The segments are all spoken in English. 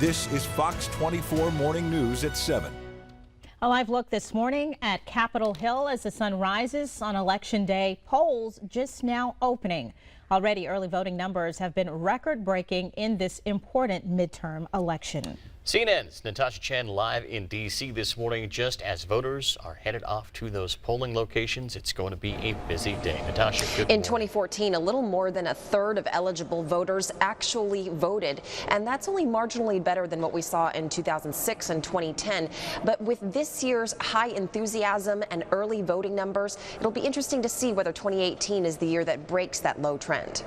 This is Fox 24 Morning News at 7. A live look this morning at Capitol Hill as the sun rises on Election Day. Polls just now opening. Already early voting numbers have been record-breaking in this important midterm election. CNN's Natasha Chen live in D.C. this morning just as voters are headed off to those polling locations. It's going to be a busy day. Natasha, good morning. In 2014, a little more than a third of eligible voters actually voted, and that's only marginally better than what we saw in 2006 and 2010. But with this year's high enthusiasm and early voting numbers, it'll be interesting to see whether 2018 is the year that breaks that low trend.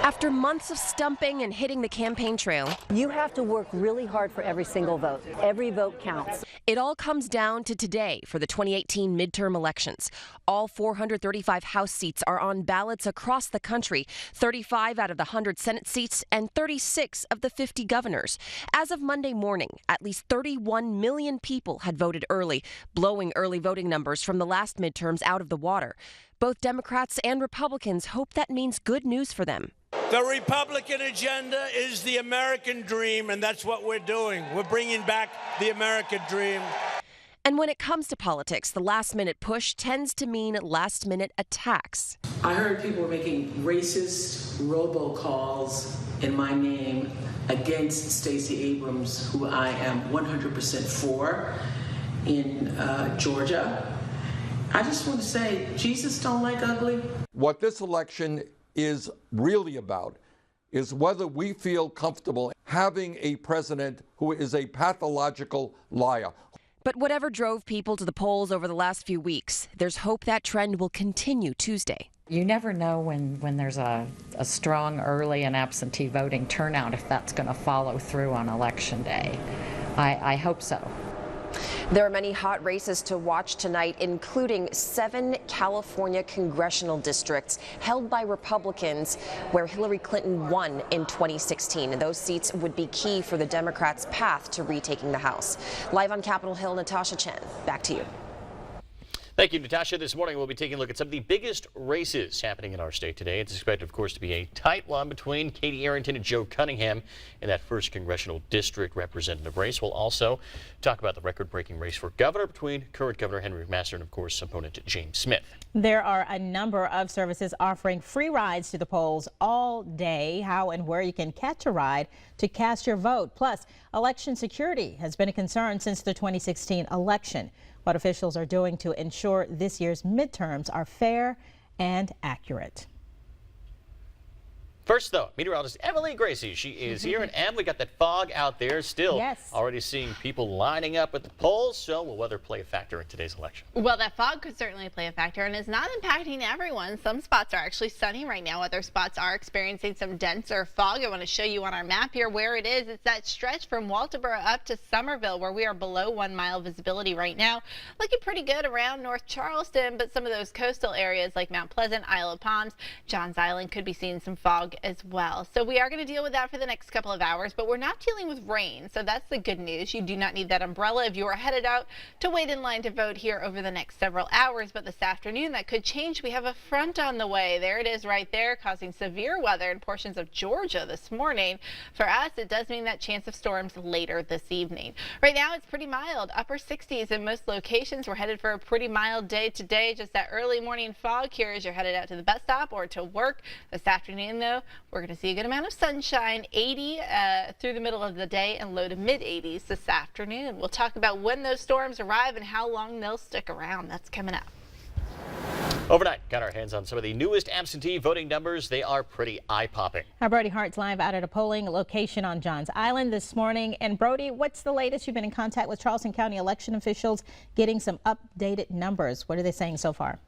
After months of stumping and hitting the campaign trail, you have to work really hard for every single vote. Every vote counts. It all comes down to today for the 2018 midterm elections. All 435 House seats are on ballots across the country, 35 out of the 100 Senate seats and 36 of the 50 governors. As of Monday morning, at least 31 million people had voted early, blowing early voting numbers from the last midterms out of the water. Both Democrats and Republicans hope that means good news for them. The Republican agenda is the American dream, and that's what we're doing. We're bringing back the American dream. And when it comes to politics, the last-minute push tends to mean last-minute attacks. I heard people were making racist robocalls in my name against Stacey Abrams, who I am 100% for in Georgia. I just want to say, Jesus don't like ugly. What this election is really about is whether we feel comfortable having a president who is a pathological liar. But whatever drove people to the polls over the last few weeks, there's hope that trend will continue Tuesday. You never know when there's a strong early and absentee voting turnout if that's going to follow through on Election Day. I hope so. There are many hot races to watch tonight, including 7 California congressional districts held by Republicans where Hillary Clinton won in 2016. And those seats would be key for the Democrats' path to retaking the House. Live on Capitol Hill, Natasha Chen. Back to you. Thank you, Natasha. This morning we'll be taking a look at some of the biggest races happening in our state today. It's expected, of course, to be a tight one between Katie Arrington and Joe Cunningham in that 1st congressional district representative race. We'll also talk about the record-breaking race for governor between current Governor Henry McMaster and, of course, opponent James Smith. There are a number of services offering free rides to the polls all day. How and where you can catch a ride to cast your vote. Plus, election security has been a concern since the 2016 election. What officials are doing to ensure this year's midterms are fair and accurate. First, though, meteorologist Emily Gracie. She is here, and Em, we got that fog out there still. Yes. Already seeing people lining up at the polls. So will weather play a factor in today's election? Well, that fog could certainly play a factor, and it's not impacting everyone. Some spots are actually sunny right now. Other spots are experiencing some denser fog. I want to show you on our map here where it is. It's that stretch from Walterboro up to Somerville, where we are below 1 mile visibility right now. Looking pretty good around North Charleston, but some of those coastal areas like Mount Pleasant, Isle of Palms, Johns Island could be seeing some fog as well. So we are going to deal with that for the next couple of hours, but we're not dealing with rain. So that's the good news. You do not need that umbrella if you are headed out to wait in line to vote here over the next several hours. But this afternoon, that could change. We have a front on the way. There it is right there, causing severe weather in portions of Georgia this morning. For us, it does mean that chance of storms later this evening. Right now, it's pretty mild, upper 60s in most locations. We're headed for a pretty mild day today. Just that early morning fog here as you're headed out to the bus stop or to work. This afternoon, though, we're going to see a good amount of sunshine, 80 through the middle of the day and low to mid 80s this afternoon. We'll talk about when those storms arrive and how long they'll stick around. That's coming up. Overnight, got our hands on some of the newest absentee voting numbers. They are pretty eye-popping. Our Brody Hart's live out at a polling location on Johns Island this morning. And Brody, what's the latest? You've been in contact with Charleston County election officials getting some updated numbers. What are they saying so far?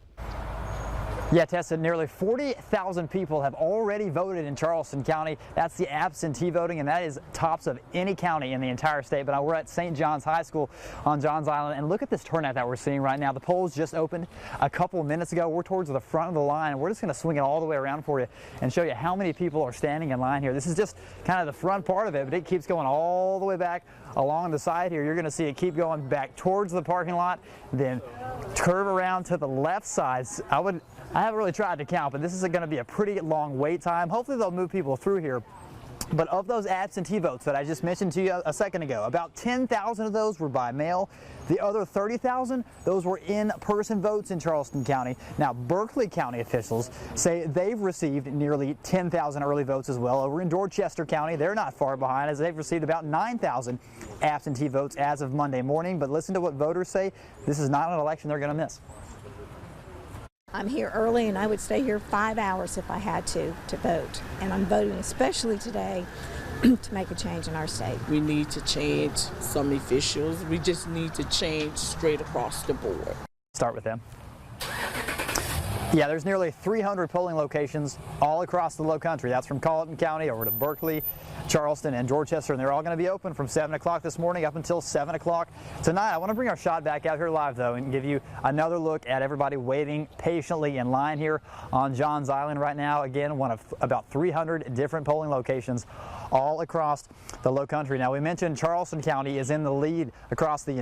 Yeah, Tessa, nearly 40,000 people have already voted in Charleston County. That's the absentee voting, and that is tops of any county in the entire state. But we're at St. John's High School on Johns Island, and look at this turnout that we're seeing right now. The polls just opened a couple of minutes ago. We're towards the front of the line, and we're just going to swing it all the way around for you and show you how many people are standing in line here. This is just kind of the front part of it, but it keeps going all the way back along the side here. You're going to see it keep going back towards the parking lot, then curve around to the left side. I haven't really tried to count, but this is going to be a pretty long wait time. Hopefully they'll move people through here But of those absentee votes that I just mentioned to you a second ago, about 10,000 of those were by mail. The other 30,000, those were in-person votes in Charleston County. Now, Berkeley County officials say they've received nearly 10,000 early votes as well. Over in Dorchester County, they're not far behind, as they've received about 9,000 absentee votes as of Monday morning. But listen to what voters say. This is not an election they're going to miss. I'm here early, and I would stay here 5 hours if I had to vote. And I'm voting especially today to make a change in our state. We need to change some officials. We just need to change straight across the board. Start with them. Yeah, there's nearly 300 polling locations all across the low country. That's from Colleton County over to Berkeley, Charleston, and Dorchester, and they're all going to be open from 7 o'clock this morning up until 7 o'clock tonight. I want to bring our shot back out here live, though, and give you another look at everybody waiting patiently in line here on Johns Island right now. Again, one of about 300 different polling locations all across the low country. Now, we mentioned Charleston County is in the lead across the